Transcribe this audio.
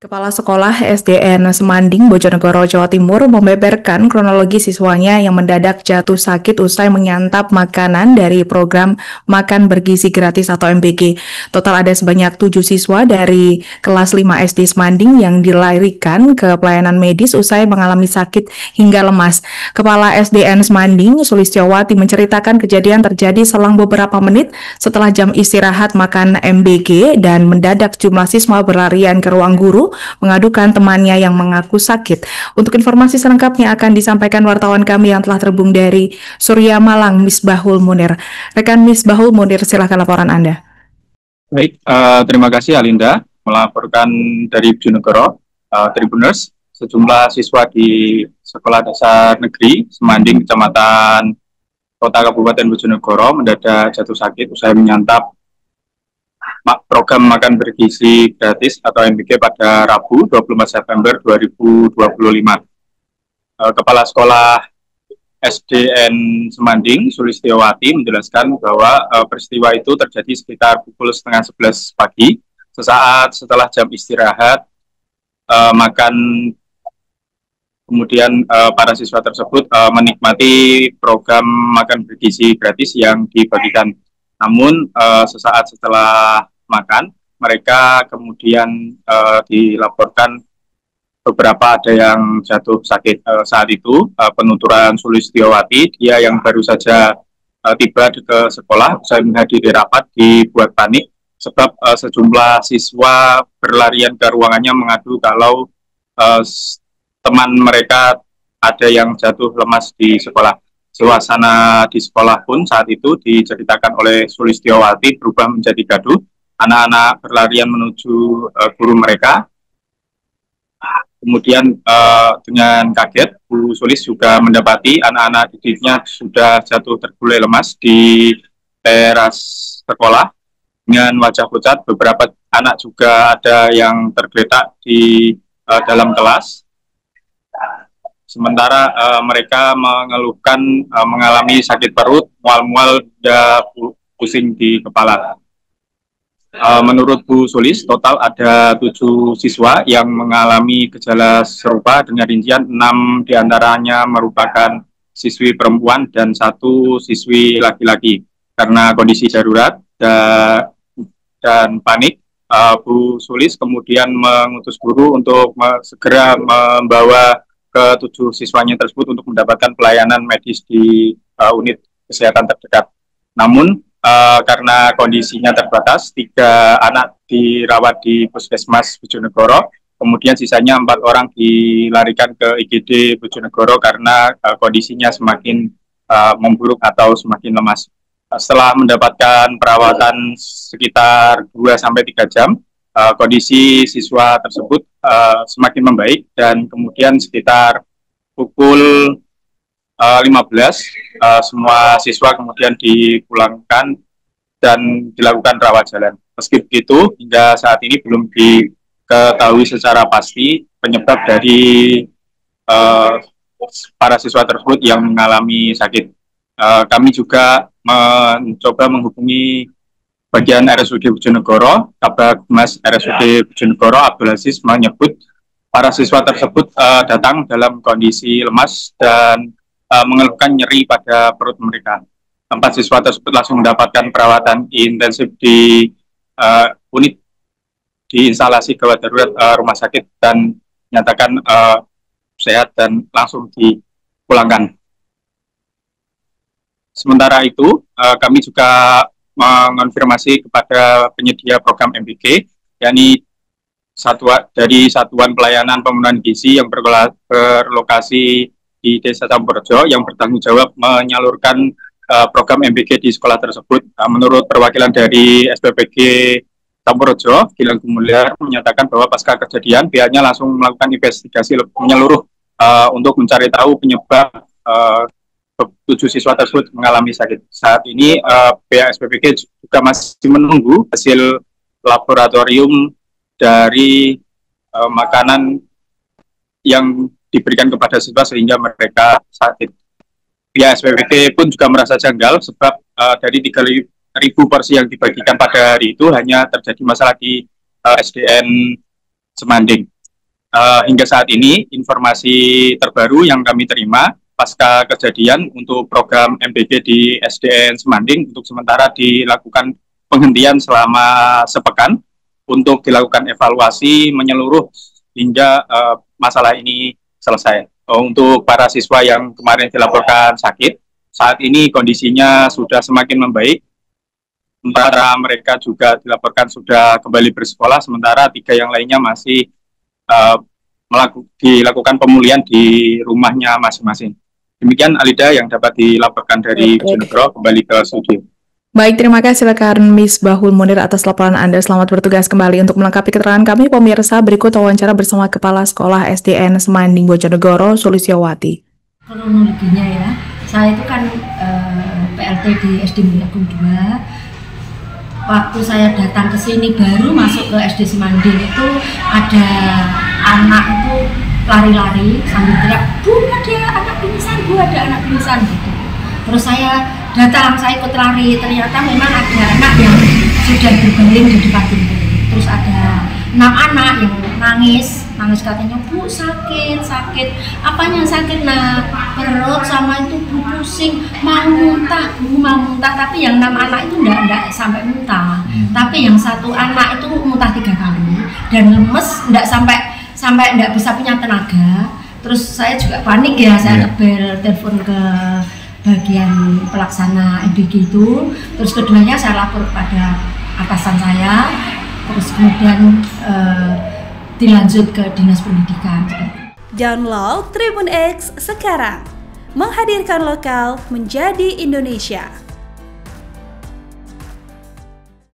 Kepala Sekolah SDN Semanding, Bojonegoro, Jawa Timur membeberkan kronologi siswanya yang mendadak jatuh sakit usai menyantap makanan dari program Makan Bergizi Gratis atau MBG. Total ada sebanyak 7 siswa dari kelas 5 SD Semanding yang dilarikan ke pelayanan medis usai mengalami sakit hingga lemas. Kepala SDN Semanding, Sulistiowati, menceritakan kejadian terjadi selang beberapa menit setelah jam istirahat makan MBG dan mendadak jumlah siswa berlarian ke ruang guru mengadukan temannya yang mengaku sakit. Untuk informasi selengkapnya akan disampaikan wartawan kami yang telah terhubung dari Surya Malang, Misbahul Munir. Rekan Misbahul Munir, silakan laporan Anda. Baik, terima kasih Alinda melaporkan dari Bojonegoro. Tribuners, sejumlah siswa di Sekolah Dasar Negeri Semanding, Kecamatan Kota Kabupaten Bojonegoro mendadak jatuh sakit usai menyantap program Makan Bergizi Gratis atau MBG pada Rabu 24 September 2025. Kepala Sekolah SDN Semanding, Sulistiowati, menjelaskan bahwa peristiwa itu terjadi sekitar pukul setengah 11 pagi, sesaat setelah jam istirahat makan. Kemudian para siswa tersebut menikmati program Makan Bergizi Gratis yang dibagikan. Namun sesaat setelah makan, mereka kemudian dilaporkan beberapa ada yang jatuh sakit. Saat itu penuturan Sulistiowati, dia yang baru saja tiba ke sekolah usai menghadiri rapat, dibuat panik sebab sejumlah siswa berlarian ke ruangannya mengadu kalau teman mereka ada yang jatuh lemas di sekolah. Suasana di sekolah pun saat itu diceritakan oleh Sulistiowati berubah menjadi gaduh. Anak-anak berlarian menuju guru mereka. Kemudian dengan kaget, Bu Sulis juga mendapati anak-anak didiknya sudah jatuh tergulai lemas di teras sekolah dengan wajah pucat. Beberapa anak juga ada yang tergeletak di dalam kelas. Sementara mereka mengeluhkan mengalami sakit perut, mual-mual, dan pusing di kepala. Menurut Bu Sulis, total ada 7 siswa yang mengalami gejala serupa dengan rincian 6 diantaranya merupakan siswi perempuan dan 1 siswi laki-laki. Karena kondisi darurat dan panik, Bu Sulis kemudian mengutus guru untuk segera membawa ke 7 siswanya tersebut untuk mendapatkan pelayanan medis di unit kesehatan terdekat. Namun karena kondisinya terbatas, 3 anak dirawat di Puskesmas Bojonegoro, kemudian sisanya 4 orang dilarikan ke IGD Bojonegoro karena kondisinya semakin memburuk atau semakin lemas. Setelah mendapatkan perawatan sekitar 2-3 jam, kondisi siswa tersebut semakin membaik dan kemudian sekitar pukul 15 semua siswa kemudian dipulangkan dan dilakukan rawat jalan. Meski begitu, hingga saat ini belum diketahui secara pasti penyebab dari para siswa tersebut yang mengalami sakit. Kami juga mencoba menghubungi bagian RSUD Bojonegoro. Kabag Humas RSUD Bojonegoro, Abdul Aziz, menyebut para siswa tersebut datang dalam kondisi lemas dan mengeluhkan nyeri pada perut mereka. 4 siswa tersebut langsung mendapatkan perawatan intensif di unit di instalasi gawat darurat rumah sakit dan nyatakan sehat dan langsung dipulangkan. Sementara itu, kami juga mengonfirmasi kepada penyedia program MBG, yakni dari Satuan Pelayanan Pemenuhan Gizi yang berlokasi di Desa Tamborjo yang bertanggung jawab menyalurkan program MBG di sekolah tersebut. Menurut perwakilan dari SPPG Tamborjo, Gilang Gumulyar, menyatakan bahwa pasca kejadian pihaknya langsung melakukan investigasi menyeluruh untuk mencari tahu penyebab 7 siswa tersebut mengalami sakit. Saat ini pihak SPPG juga masih menunggu hasil laboratorium dari makanan yang diberikan kepada siswa sehingga mereka sakit. Pihak SPPG pun juga merasa janggal sebab dari 3.000 porsi yang dibagikan pada hari itu hanya terjadi masalah di SDN Semanding. Hingga saat ini informasi terbaru yang kami terima pasca kejadian untuk program MBG di SDN Semanding untuk sementara dilakukan penghentian selama sepekan untuk dilakukan evaluasi menyeluruh hingga masalah ini selesai. Untuk para siswa yang kemarin dilaporkan sakit, saat ini kondisinya sudah semakin membaik. Sementara mereka juga dilaporkan sudah kembali bersekolah, sementara 3 yang lainnya masih dilakukan pemulihan di rumahnya masing-masing. Demikian Alida yang dapat dilaporkan dari Bojonegoro, kembali ke studio. Baik, terima kasih rekan Misbahul Munir atas laporan Anda. Selamat bertugas kembali. Untuk melengkapi keterangan kami, pemirsa, berikut wawancara bersama Kepala Sekolah SDN Semanding Bojonegoro, Sulistiawati. Kronologinya ya, saya itu kan PLT di SD Agung 2. Waktu saya datang ke sini baru masuk ke SD Semanding itu ada anak itu lari-lari sambil teriak, "Bu, ada anak pingsan, Bu, ada anak pingsan," gitu. Terus saya datang, saya ikut lari, ternyata memang ada anak yang sudah berbaring di depan pintu. Terus ada 6 anak yang nangis katanya, "Bu, sakit, apanya yang sakit?" Nah, perut sama itu Bu pusing, mau muntah, Bu, mau muntah. Tapi yang 6 anak itu enggak sampai muntah, tapi yang 1 anak itu muntah 3 kali dan lemes, enggak sampai enggak bisa punya tenaga. Terus saya juga panik ya, saya telepon ke bagian pelaksana MBG itu, terus keduanya saya lapor kepada atasan saya, terus kemudian dilanjut ke Dinas Pendidikan. Download Tribun X sekarang, menghadirkan lokal menjadi Indonesia.